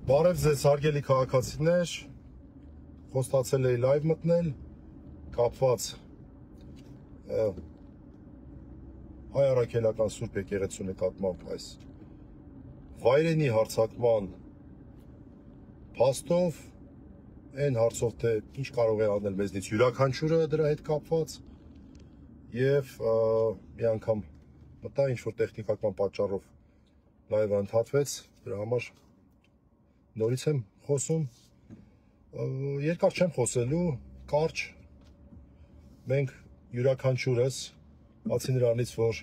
Բարև ձեզ հարգելի քաղաքացիներ, խոստացել էի լայվ մտնել, կապված հայ առաքելական Սուրբ եկեղեցու նկատմամբ այս վայրենի հարձակման փաստով, այն հարցով, թե ինչ կարող է անել մեզնից յուրաքանչյուրը դրա հետ կապված, եւ մի անգամ մտա ինչ-որ տեխնիկական պատճառով լայվը ընդհատվեց, դրա համար նորից եմ խոսում, երկար չեմ խոսելու, կարճ, մենք յուրաքանչյուրս, բացի նրանից, որ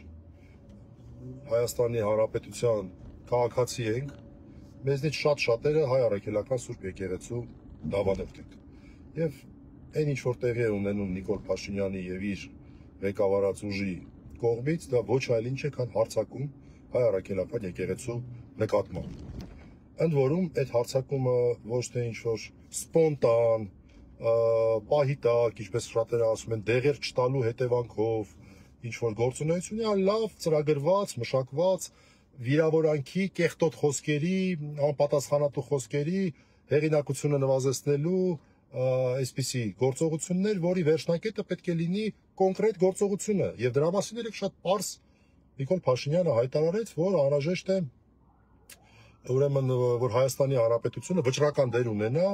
Հայաստանի Հանրապետության քաղաքացի ենք, մեզնից շատ-շատերը հայ առաքելական Սուրբ եկեղեցու դավաներ ենք։ Եվ այն ինչ որ տեղի է ունենում Նիկոլ Փաշինյանի եւ իր ղեկավարած ուժի կողմից, դա ոչ այլ ինչ է, քան հարձակում հայ առաքելական եկեղեցու նկատմամբ։ Ընդ որում, այդ հարձակումը ոչ թե ինչ-որ սպոնտան, պահիտակ, ինչպես շատերը ասում են, դեղեր չտալու հետևանքով, ինչ-որ գործունեություն է, լավ, ծրագրված, մշակված, վիրավորանքի, կեղտոտ խոսքերի, անպատասխանատու խոսքերի, հեղինակությունը նվազեցնելու, այսպիսի գործողություններ, որի վերջնակետը պետք է լինի կոնկրետ գործողությունը, եւ դրա մասին էլ շատ պարզ Նիկոլ Փաշինյանը հայտարարեց, որ անհրաժեշտ է ուրեմն որ Հայաստանի Հանրապետությունը վճռական դեր ունենա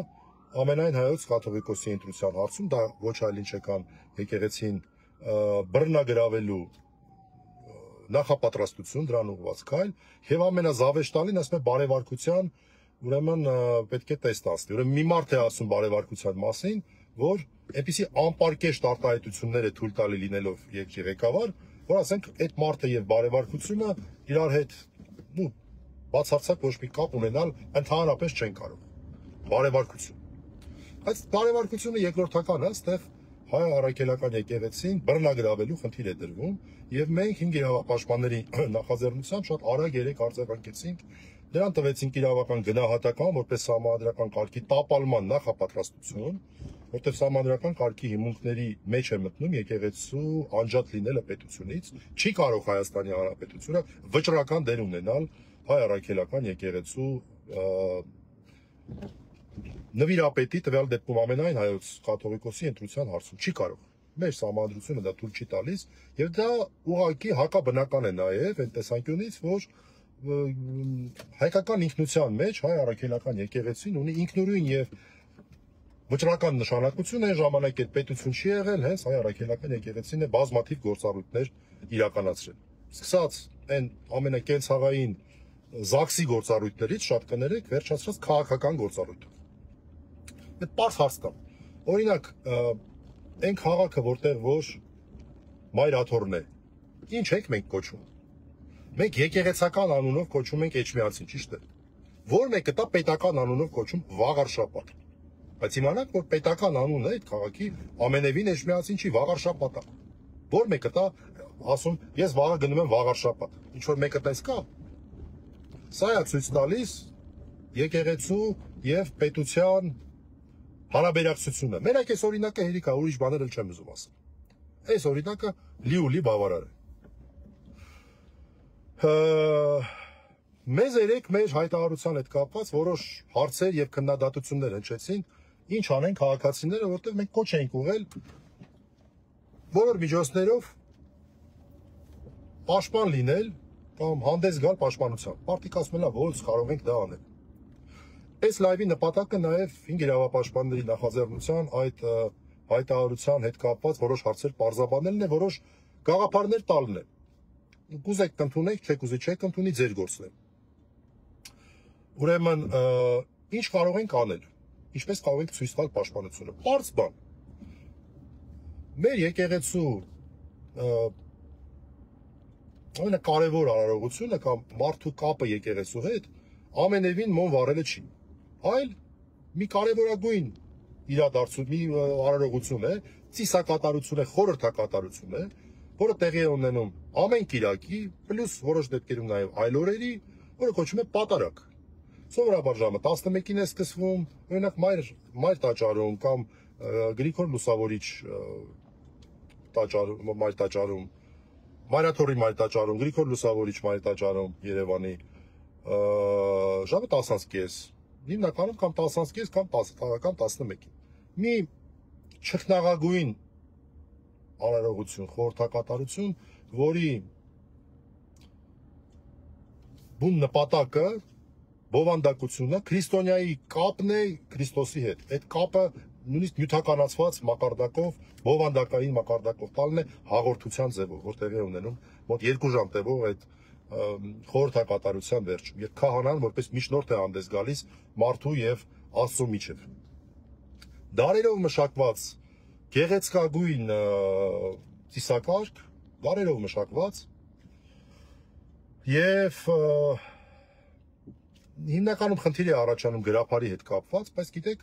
ամենայն հայոց կաթողիկոսի ընտրության հարցում, դա ոչ այլ ինչ է, քան եկեղեցին բռնագրավելու նախապատրաստություն, դրան ուղղված քայլ, եւ ամենազավեշտալին, ասում է, բարեվարկության, ուրեմն պետք է տեստ անցնի։ Ուրեմն մի մարդ է ասում բարեվարկության մասին, որ այնպիսի անպարկեշտ արտահայտություններ է թույլ տալի լինելով ղեկավար, որ ասենք այդ մարդը եւ բարեվարկությունը իրար հետ բացարձակ ոչ մի կապ ունենալ ընդհանրապես չեն կարող։ Բարեվարկություն։ Բայց բարեվարկությունը երկրորդական է, այստեղ հայ առաքելական եկեղեցին բռնագրավելու խնդիր է դրվում, եւ մենք 5 իրավապաշտպանների նախաձեռնությամբ շատ արագ երեք արձագանքեցինք, դրան տվեցինք իրավական գնահատական, որպես համանդրական կարգի տապալման նախապատրաստություն, որտեղ համանդրական կարգի հիմունքների մեջ է մտնում եկեղեցու անջատ լինելը պետությունից, չի կարող Հայաստանի Հանրապետությունը վճռական դեր ունենալ հայ առաքելական եկեղեցու նվիրապետի տվյալ դեպքում ամենայն հայոց կաթողիկոսի ընտրության հարցում չի կարող։ Մեր համանդրությունը դա թույլ չի տալիս, եւ դա ուղղակի հակաբնական է նաեւ այն տեսանկյունից, որ հայկական ինքնության մեջ հայ առաքելական եկեղեցին ունի ինքնուրույն եւ վճռական նշանակություն, այն ժամանակ այդ պետություն չի եղել, հենց հայ առաքելական եկեղեցին է բազմաթիվ գործառույթներ իրականացրել։ Սկսած այն ամենակենցաղային ԶԱԳՍ-ի գործառույթներից շատ կներեք, վերջացրած քաղաքական գործառույթով։ Այդ պարզ հարց կա։ Օրինակ, այն քաղաքը, որտեղ որ մայրաթորն է, ինչ ենք մենք կոչում։ Մենք եկեղեցական անունով կոչում ենք Էջմիածին, ճիշտ է։ Որ մեկը տա պետական անունով կոչում Վաղարշապատ։ Բայց իմանաք, որ պետական անունը այդ քաղաքի ամենևին Էջմիածին չի, Վաղարշապատ է։ Որ մեկը տա ասում, ես վաղը գնում եմ Վաղարշապատ։ Ինչ որ մեկը տես կա։ Սա է ցույց տալիս եկեղեցու եւ պետության հարաբերակցությունը։ Մենակ այս օրինակը հերիք է, ուրիշ բաներ էլ չեմ ուզում ասել։ Այս օրինակը լի բավարար է։ Մեզ երեք մեր հայտարարության հետ կապված որոշ հարցեր եւ քննադատություններ հնչեցին, ինչ անեն քաղաքացիները, որտեղ մենք կոչ էինք ուղղել բոլոր միջոցներով պաշտպան լինել կամ հանդես գալ պաշտպանությամբ։ Պարտիկ ասում են, ո՞ց կարող ենք դա անել։ Այս լայվի նպատակը նաեւ 5 իրավապաշտպանների նախաձեռնության այդ հայտարարության հետ կապված որոշ հարցեր պարզաբանելն է, որոշ գաղափարներ տալն է։ Կուզեք կընդունեք, չեք ուզի չեք ընդունի, ձեր գործն է։ Ուրեմն, ինչ կարող ենք անել։ Ինչպես կարող ենք ցույց տալ պաշտպանությունը։ Պարզ բան։ Մեր եկեղեցու ամենակարևոր արարողությունը կամ մարդու կապը եկեղեցու հետ ամենևին մոմ վառելը չի, այլ մի կարևորագույն իրադարձություն, մի արարողություն է, ծիսակատարություն է, խորհրդակատարություն է, որը տեղի է ունենում ամեն կիրակի, պլյուս որոշ դեպքերում նաև այլ օրերի, որը կոչվում է պատարագ։ Սովորաբար ժամը 11-ին է սկսվում, օրինակ մայր տաճարում կամ Գրիգոր Լուսավորիչ տաճարում, մայր տաճարում, Մայրաթորի մայր տաճարում, Գրիգոր Լուսավորիչ մայր տաճարում Երևանի ժամը 10:30, հիմնականում կամ 10-ից կամ 10 կամ 11-ին։ Մի չխնաղագույն արարողություն, խորհրդակատարություն, որի բուն նպատակը բովանդակությունը քրիստոնյայի կապն է Քրիստոսի հետ։ Այդ կապը նույնիսկ նյութականացված մակարդակով, բովանդակային մակարդակով տալն է հաղորդության ձևով, որ տեղի ունենում մոտ 2 ժամ տևող այդ խորհրդակատարության վերջում։ Եվ քահանան որպես միջնորդ է հանդես գալիս մարդու եւ Աստծո միջև։ Դարերով մշակված գեղեցկագույն ծիսակարգ, դարերով մշակված եւ հիմնականում խնդիր է առաջանում գրափարի հետ կապված, բայց գիտեք,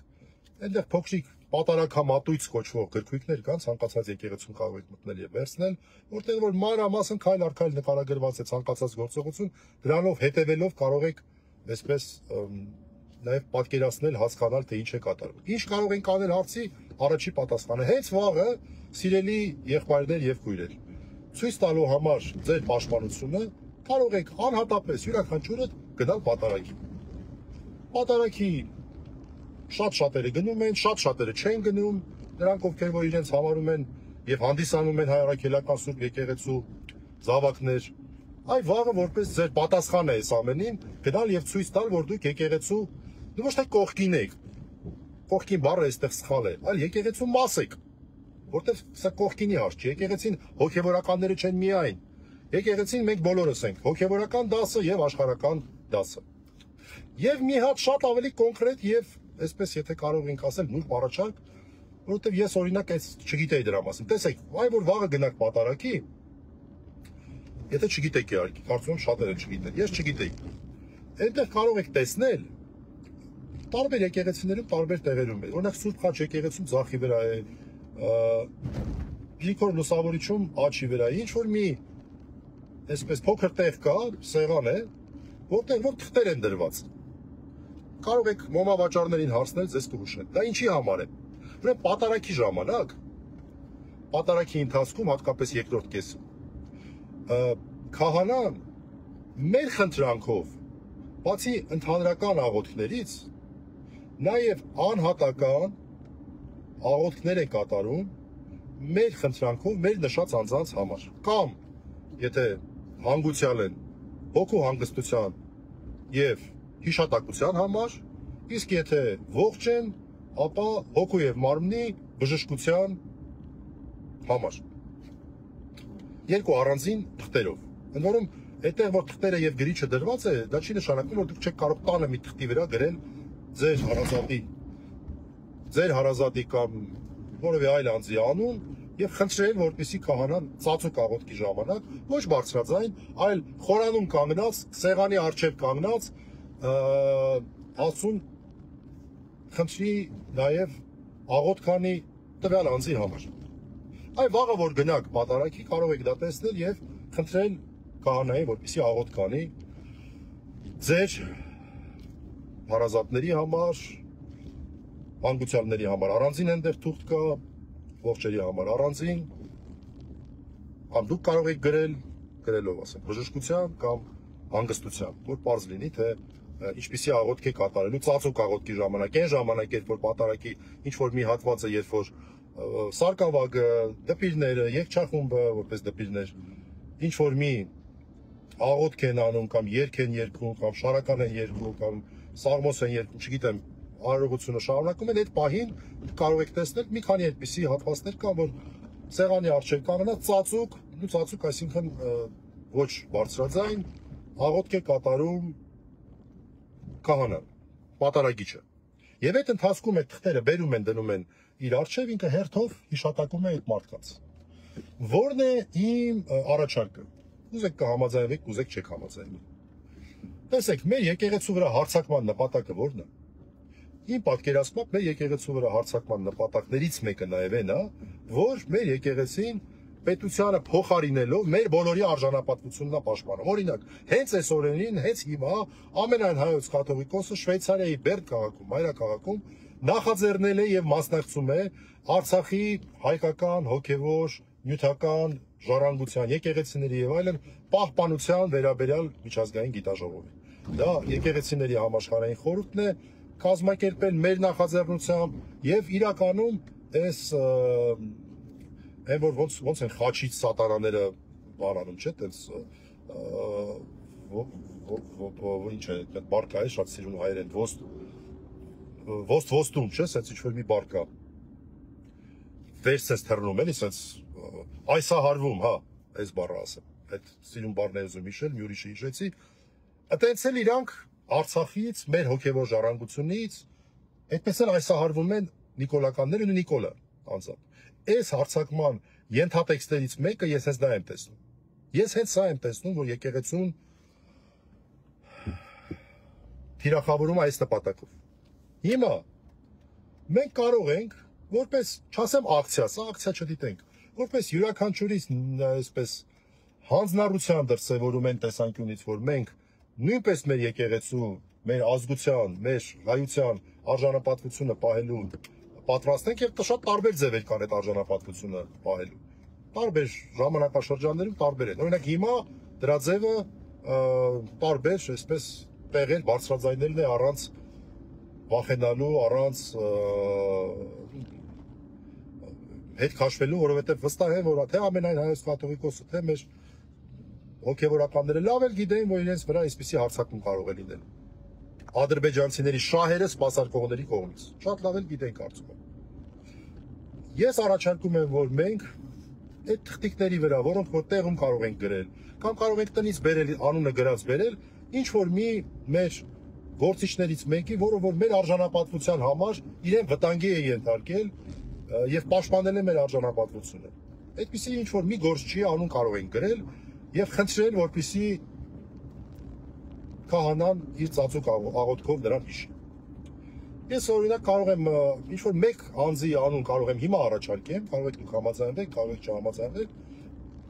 այնտեղ փոքրիկ պատարակամատույց կոչվող գրքույկներ կան, ցանկացած եկեղեցում կարող եք մտնել եւ վերցնել, որտեղ որ մանրամասն քայլ առ քայլ նկարագրված է ցանկացած գործողություն, դրանով հետևելով կարող եք այսպես նաեւ պատկերացնել, հասկանալ, թե ինչ է կատարվում։ Ինչ կարող ենք անել հարցի առաջի պատասխանը։ Հենց վաղը, սիրելի եղբայրներ եւ քույրեր, ցույց տալու համար ձեր պաշտպանությունը կարող եք անհատապես յուրաքանչյուրը գնալ պատարագի։ Պատարագի շատ շատերը գնում են, շատ շատերը չեն գնում, նրանք ովքեր որ իրենց համարում են եւ հանդիսանում են հայ առաքելական Սուրբ եկեղեցու զավակներ, այ վաղը որպես ձեր պատասխան է այս ամենին, գնալ եւ ցույց տալ, որ դուք եկեղեցու ոչ թե կողքին եք։ Կողքին բառը այստեղ սխալ է, այլ եկեղեցու մաս եք, որտեղ սա կողքինի հարց չէ, եկեղեցին հոգեվորականները չեն միայն։ Եկեղեցին մենք բոլորս ենք, հոգեվորական դասը եւ աշխարհական դասը։ Եվ մի հատ շատ ավելի կոնկրետ եւ այսպես եթե կարող ենք ասել նուրբ առաջարկ, որովհետեւ ես օրինակ այս չգիտեի դրա մասին։ Տեսեք, այ որ վաղը գնաք պատարագի, եթե չգիտեք իհարկե, կարծում եմ շատերը չգիտեն, ես չգիտեի։ Այնտեղ կարող եք տեսնել տարբեր եկեղեցիներում, տարբեր տեղերում է։ Օրինակ Սուրբ Խաչ եկեղեցում ձախի վրա է, Գրիգոր Լուսավորիչում աջի վրա է, ինչ որ մի այսպես փոքր տեղ կա, սեղան է, որտեղ որ թղթեր են դրված։ Կարող եք մոմավաճառներին հարցնել, ձեզ կհուշեն։ Դա ինչի համար է։ Ուրեմն պատարագի ժամանակ, պատարագի ընթացքում, հատկապես երկրորդ կեսում, քահանան մեր խնդրանքով, բացի ընդհանրական աղոթքներից, նաև անհատական աղոթքներ է կատարում մեր խնդրանքով, մեր նշած անձանց համար։ Կամ եթե հանգուցյալ են հոգու հանգստության եւ հիշատակության համար, իսկ եթե ողջ են, ապա հոգու եւ մարմնի բժշկության համար։ Երկու առանձին թղթերով։ Ընդ որում, այդտեղ որ թղթերը եւ գրիչը դրված է, դա չի նշանակում, որ դուք չեք կարող տանը մի թղթի վրա գրել ձեր հարազատի կամ որևէ այլ անձի անուն եւ խնդրել, որպեսզի քահանան ծածուկ աղոթքի ժամանակ ոչ բարձրաձայն, այլ խորանում կանգնած, սեղանի առջև կանգնած, ասուն խնդրի նաեւ աղոթքանի տվյալ անձի համար։ Այ վաղը որ գնաք պատարագի, կարող եք դա տեսնել եւ խնդրել քահանային, որպեսզի աղոթք անի ձեր հարազատների համար, հանգուցյալների համար առանձին այնտեղ թուղթ կա, ողջերի համար առանձին, կամ դուք կարող եք գրելով ասեմ, բժշկության կամ հանգստության, որ պարզ լինի, թե ինչպիսի աղոթք է կատարելու ծածուկ աղոթքի ժամանակ, այն ժամանակ, երբ որ պատարագի ինչ-որ մի հատված է, երբ որ սարկավագը, դպիրները, երգչախումբը, որպես դպիրներ, ինչ-որ մի աղոթք են անում, կամ երգ են երգում, կամ շարական են երգում, կամ սաղմոս են երգում, չգիտեմ, արարողությունը շարունակում են, այդ պահին կարող եք տեսնել մի քանի այդպիսի հատվածներ կան, որ սեղանի առջև կանգնած ծածուկ, այսինքն ոչ բարձրաձայն, աղոթք է կատարում քահանան, պատարագիչը։ Եվ այդ ընթացքում այդ թղթերը բերում են, դնում են իր առջև, ինքը հերթով հիշատակում է այդ մարդկանց։ Որն է իմ առաջարկը։ Ուզեք կհամաձայնվեք, ուզեք չեք համաձայնվի։ Տեսեք, մեր եկեղեցու վրա հարձակման նպատակը ո՞րն է։ Իմ պատկերացմամբ մեր եկեղեցու վրա հարձակման նպատակներից մեկը նաև այն է, որ մեր եկեղեցին պետությանը փոխարինելով մեր բոլորի արժանապատվությունն է պաշտպանում։ Օրինակ, հենց այս օրերին, հենց հիմա ամենայն հայոց կաթողիկոսը Շվեյցարիայի Բերն քաղաքում, մայրաքաղաքում նախաձեռնել է եւ մասնակցում է Արցախի հայկական, հոգեվոր, նյութական ժառանգության, եկեղեցիների եւ այլն պահպանության վերաբերյալ միջազգային գիտաժողովի։ Դա եկեղեցիների համաշխարհային խորհուրդն է, կազմակերպել մեր նախաձեռնությամբ եւ իրականում այս այն որ ոնց են խաչից սատանաները բանանում, չէ՞, տենց ինչ է, այդ բարկա է, շատ սիրուն հայերեն, ոստում, չէ՞, սենց ինչ-որ մի բարկա, վերս ես թռնում, էլի, սենց այսահարվում, հա, այս բառը ասեմ, այդ սիրուն բառն է ուզում հիշել, մի ուրիշը հիշեցի, այտենց էլ իրանք Արցախից, մեր հոգևոր ժառանգությունից, այդպես էլ այսահարվում են նիկոլականներն ու Նիկոլը անձամբ։ Այս հարցակման ենթատեքստերից մեկը ես հենց դա եմ տեսնում։ Ես հենց սա եմ տեսնում, որ եկեղեցուն թիրախավորում այս նպատակով։ Հիմա մենք կարող ենք, որպես, չասեմ ակցիա, սա ակցիա չդիտենք, որպես յուրաքանչյուրից այսպես հանձնառության դրսևորում են տեսանկյունից, որ մենք նույնպես մեր եկեղեցու, մեր ազգության, մեր հայության արժանապատվությունը պահելու պատրաստ ենք եւ շատ տարբեր ձևեր կան այդ արժանապատվությունը պահելու։ Տարբեր ժամանակաշրջաններում տարբեր են։ Օրինակ հիմա դրա ձևը տարբեր, այսպես տեղել բարձրաձայնելն է առանց վախենալու, առանց հետ քաշվելու, որովհետեւ վստահ եմ, որ թե ամենայն հայոց կաթողիկոսը, թե մեր հոգևորականները լավ էլ գիտեն, որ իրենց վրա այսպիսի հարձակում կարող է լինել։ Ադրբեջանցիների շահերը սպասարկողների կողմից։ Շատ լավ էլ գիտեն, կարծում եմ։ Ես առաջարկում եմ, որ մենք այդ թղթիկների վրա, որոնք որ տեղում կարող ենք գրել, կամ կարող ենք տնից բերել, անունը գրած բերել, ինչ որ մի մեր գործիչներից մեկի, որը որ մեր արժանապատվության համար իրեն վտանգի է ենթարկել եւ պաշտպանել է մեր արժանապատվությունը։ Այդպիսի ինչ որ մի գործչի անուն կարող ենք գրել եւ խնդրել, որպեսզի քահանան իր ծածուկ աղոթքով նրան հիշի։ Ես օրինակ կարող եմ ինչ որ մեկ անձի անուն կարող եմ հիմա առաջարկեմ, կարող եք դուք համաձայնվեք, կարող եք չհամաձայնվել։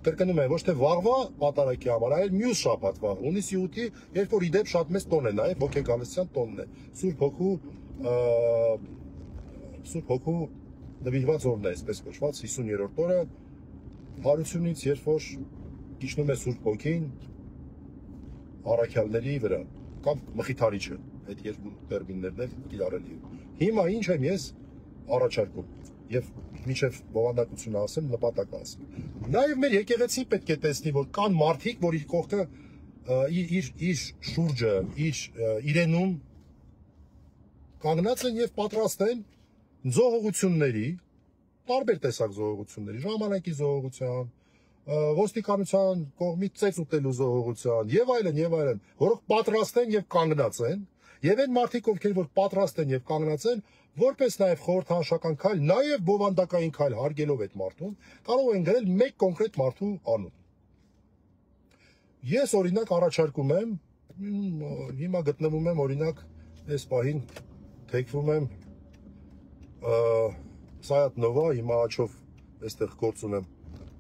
Կրկնում եմ, ոչ թե վաղվա պատարագի համար, այլ մյուս շաբաթվա, հունիսի 8-ի, երբ որ իդեպ շատ մեծ տոն է, նաև ոգեկալության տոնն է։ Սուրբ Հոգու նվիրված օրն է, այսպես կոչված 50-րդ օրը հարությունից, երբ որ իջնում է Սուրբ Հոգին առաքյալների վրա, կամ մխիթարիչը, այդ երկու տերմիններն էլ կիրառելի են։ Հիմա ինչ եմ ես առաջարկում եւ մինչեւ բովանդակությունը ասեմ, նպատակը ասեմ։ Նաեւ մեր եկեղեցին պետք է տեսնի, որ կան մարդիկ, որ իր կողքը իր շուրջը, իրենում կանգնած են եւ պատրաստ են զոհողությունների, տարբեր տեսակ զոհողությունների, ժամանակի զոհողության, ոստիկանության կողմից ծեծ ուտելու զոհողության եւ այլն, որոնք պատրաստ են եւ կանգնած են, եւ այն մարդիկ, ովքեր որ պատրաստ են եւ կանգնած են, որպես նաեւ խորհրդանշական քայլ, նաեւ բովանդակային քայլ հարգելով այդ մարդուն, կարող են գրել մեկ կոնկրետ մարդու անուն։ Ես օրինակ առաջարկում եմ, հիմա գտնվում եմ օրինակ այս պահին թեքվում եմ Սայաթ Նովա, հիմա աչով այստեղ գործ ունեմ,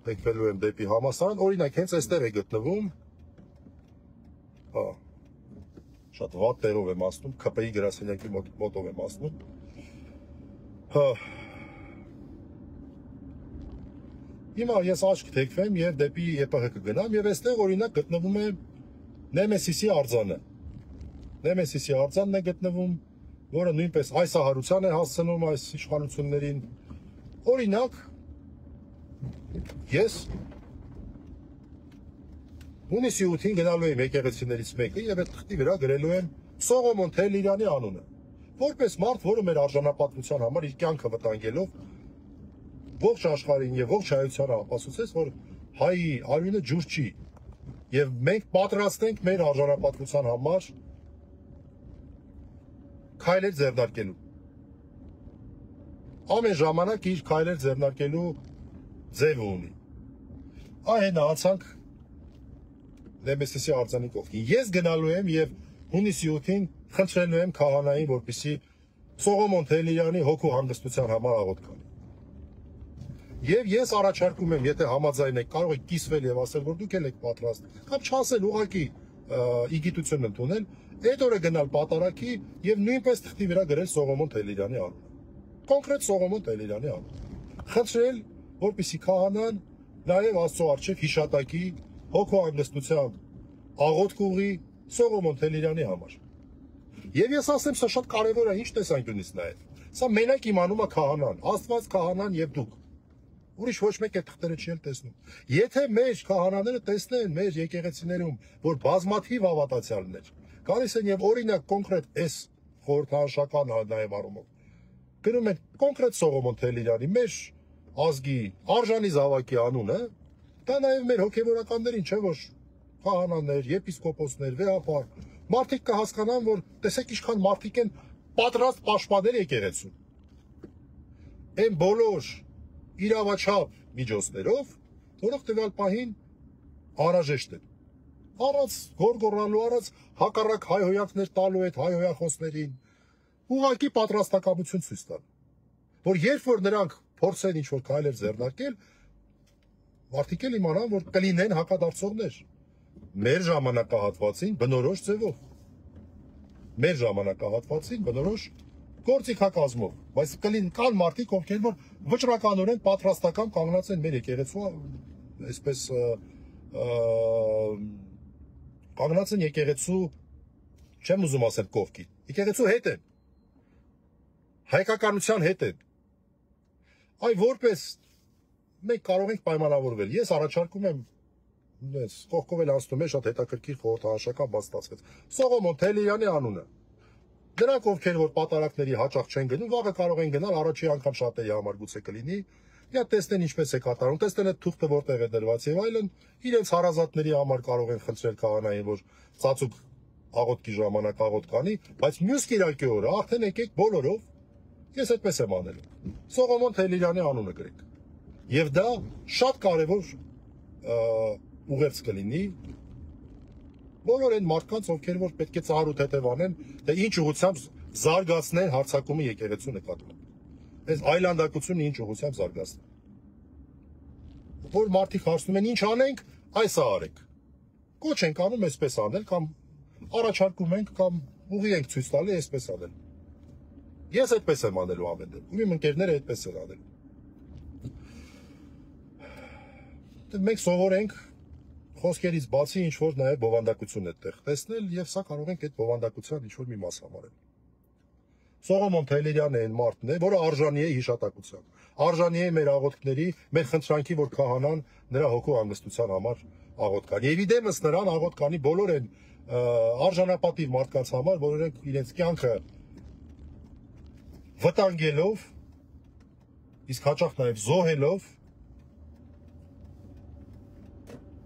թեքվելու եմ դեպի համալսարան, օրինակ հենց այստեղ է գտնվում, շատ վատ տեղով եմ ասնում, ՔՊ-ի գրասենյակի մոտով եմ ասնում, հիմա ես աչք թեքվեմ եւ դեպի ԵՊՀ կգնամ եւ այստեղ օրինակ գտնվում է Նեմեսիսի արձանը։ Նեմեսիսի արձանն է գտնվում, որը նույնպես այսահարության է հասցնում այս իշխանություններին։ Օրինակ ես հունիսի 8-ին գնալու եմ եկեղեցիներից մեկը եւ այդ թղթի վրա գրելու եմ Սողոմոն Թելիրյանի անունը, որպես մարդ, որը մեր արժանապատվության համար իր կյանքը վտանգելով ողջ աշխարհին եւ ողջ հայությանը ապացուցեց, որ հայի արյունը ջուր չի եւ մենք պատրաստ ենք մեր արժանապատվության համար քայլեր ձեռնարկելու։ Ամեն ժամանակ իր քայլեր ձեռնարկելու ձև ունի։ Այն հացանք Նեմեսիսի արձանի կողքին։ Ես գնալու եմ եւ հունիսի 8-ին խնդրելու եմ քահանային, որպեսզի Սողոմոն Թելիրյանի հոգու հանգստության համար աղոթք անի։ Եվ ես առաջարկում եմ, եթե համաձայն եք, կարող եք կիսվել եւ ասել, որ դուք եք պատրաստ, կամ չասել, ուղղակի իգիտություն ընդունել, այդ օրը գնալ պատարագի եւ նույնպես թղթի վրա գրել Սողոմոն Թելիրյանի անունը։ Կոնկրետ Սողոմոն Թելիրյանի անունը։ Խնդրել, որպեսզի քահանան նաեւ Աստծո առջև հիշատակի հոգու հանգստությամբ աղոթք ուղի Սողոմոն Թելիրյանի համար։ Եվ ես ասեմ, սա շատ կարևոր է, ինչ տեսանկյունից նայել։ Սա մենակ իմանում է քահանան, Աստված, քահանան եւ դուք։ Ուրիշ ոչ մեկ այդ թղթերը չի տեսնում։ Եթե մեր քահանաները տեսնեն մեր եկեղեցիներում, որ բազմաթիվ հավատացյալներ գալիս են եւ օրինակ կոնկրետ այս խորհրդանշական նաեւ առումով գրում են կոնկրետ Սողոմոն Թելիրյանի մեր ազգի արժանի զավակի անունը, դա նաեւ մեր հոգեվորականներին չէ որ քահանաներ, եպիսկոպոսներ, վեհապար, մարդիկ կհասկանան, որ տեսեք ինչքան մարդիկ են պատրաստ պաշտպանել եկեղեցուն։ Այն բոլոր իրավաչափ միջոցներով, որոնք տվյալ պահին անհրաժեշտ են։ Առանց գորգոռալու, առանց հակառակ հայհոյանքներ տալու այդ հայհոյախոսներին, ուղղակի պատրաստակամություն ցույց տալ, որ երբ որ նրանք փորձեն ինչ-որ քայլեր ձեռնարկել, մարդիկ էլ իմանան, որ կլինեն հակադարձողներ մեր ժամանակահատվածին բնորոշ ձևով, մեր ժամանակահատվածին բնորոշ գործիքակազմով, բայց կան մարդիկ, ովքեր որ վճռականորեն պատրաստական կանգնած են մեր եկեղեցու, այսպես կանգնած են եկեղեցու, չեմ ուզում ասել կողքին, եկեղեցու հետ են, հայկականության հետ են, այ որպես մենք կարող ենք պայմանավորվել, ես առաջարկում եմ կողքով էլ անցնում է շատ հետաքրքիր խորհրդանշական բաց ստացվեց, Սողոմոն Թելիրյանի անունը, դրանք ովքեր որ պատարակների հաճախ չեն գնում, վաղը կարող են գնալ, առաջի անգամ շատերի համար գուցե կլինի, Դա տեսնեն ինչպես է կատարում, տեսնեն այդ թուղթը որտեղ է դրված եւ այլն, իրենց հարազատների համար կարող են խնդրել քահանային, որ ծածուկ աղոթքի ժամանակ աղոթ կանի, բայց մյուս կիրակի օրը արդեն եկեք բոլորով, ես այդպես եմ անել։ Սողոմոն Թելիրյանի անունը գրեք։ Եվ դա շատ կարևոր ուղերձ կլինի բոլոր այն մարդկանց, ովքեր որ պետք է ծառուտ հետև անեն, թե ինչ ուղղությամբ զարգացնեն հարձակումը եկեղեցու նկատմամբ։ Այս այլանդակությունը ինչ ուղղությամբ զարգացնեն։ Որ մարդիկ հարցնում են ինչ անենք, այս արեք։ Կոչ ենք անում այսպես անել, կամ առաջարկում ենք, կամ ուղի ենք ցույց տալի այսպես անել։ Ես այդպես եմ անելու ամեն դեպքում, իմ ընկերները այդպես են անելու։ Մենք սովորենք խոսքերից բացի ինչ որ նաև բովանդակություն այդտեղ տեսնել եւ սա կարող ենք այդ բովանդակության ինչ որ մի մաս համարել։ Սողոմոն Թելիրյանը այն մարդն է, որը արժանի է հիշատակության, արժանի է մեր աղոթքների, մեր խնդրանքի, որ քահանան նրա հոգու հանգստության համար աղոթ կանի։ Եվ իդեմս նրան աղոթ կանի բոլոր այն արժանապատիվ մարդկանց համար, որոնք իրենց կյանքը վտանգելով, իսկ հաճախ նաև զոհելով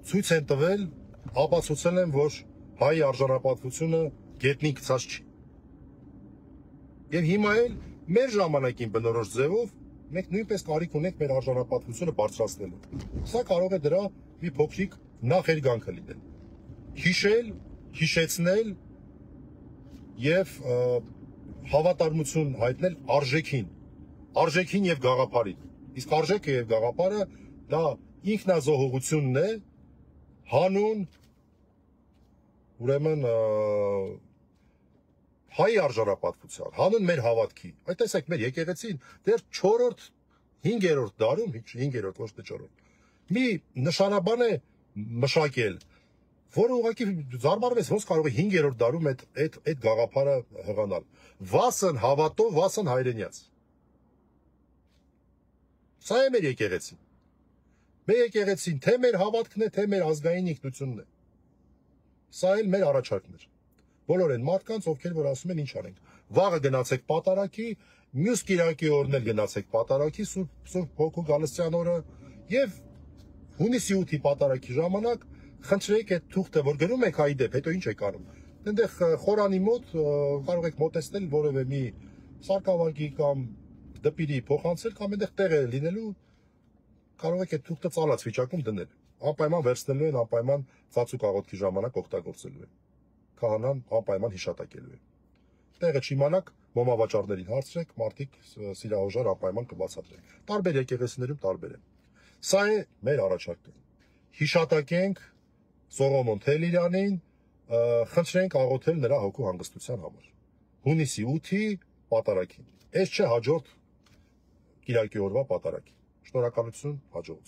ցույց են տվել, ապացուցել են, որ հայ արժանապատվությունը գետնին գցած չի։ Եվ հիմա էլ մեր ժամանակին բնորոշ ձևով մենք նույնպես կարիք ունենք մեր արժանապատվությունը բարձրացնելու։ Սա կարող է դրա մի փոքրիկ նախերգանքը լինել։ Հիշել, հիշեցնել եւ հավատարմություն հայտնել արժեքին եւ գաղափարին։ Իսկ արժեքը եւ գաղափարը դա ինքնազոհողությունն է, հանուն ուրեմն հայ արժանապատվության, հանուն մեր հավատքի։ Այդ տեսեք, մեր եկեղեցին դեռ 4-րդ, 5-րդ դարում, 5-րդ ոչ թե 4-րդ, մի նշանաբան է մշակել, որը ուղղակի զարմարվեց, ոնց կարող է 5-րդ դարում այդ գաղափարը հղանալ։ Վասն հավատով, վասն հայրենյաց։ Սա է մեր եկեղեցին։ Մեր եկեղեցին թե մեր հավատքն է, թե մեր ազգային ինքնությունն է։ Սա էլ մեր առաջարկն էր։ Բոլոր այն մարդկանց, ովքեր որ ասում են ինչ անենք։ Վաղը գնացեք պատարակի, մյուս կիրակի օրն էլ գնացեք պատարակի, Սուրբ Հոգու Գալստյան օրը, եւ հունիսի 8-ի պատարակի ժամանակ խնդրեք այդ թուղթը, որ գրում եք այ դեպ, հետո ինչ եք անում։ Այնտեղ խորանի մոտ կարող եք մոտեցնել որևէ մի սարկավագի կամ դպիրի փոխանցել, կամ այնտեղ տեղ է լինելու, կարող եք այդ թուղթը ծալած վիճակում դնել։ Անպայման վերցնելու են, անպայման ծածուկ աղոթքի ժամանակ օգտագործելու են։ Քահանան անպայման հիշատակելու է։ Տեղը չիմանաք, մոմավաճառներին հարցրեք, մարդիկ սիրահոժար անպայման կբացատրեն։ Տարբեր եկեղեցիներում տարբեր է։ Սա է մեր առաջարկը։ Հիշատակենք Սողոմոն Թելիրյանին, խնդրենք աղոթել նրա հոգու հանգստության համար։ Հունիսի 8-ի պատարակին։ Այս չէ հաջորդ կիրակի օրվա պատարակին։ Շնորհակալություն, հաջողություն։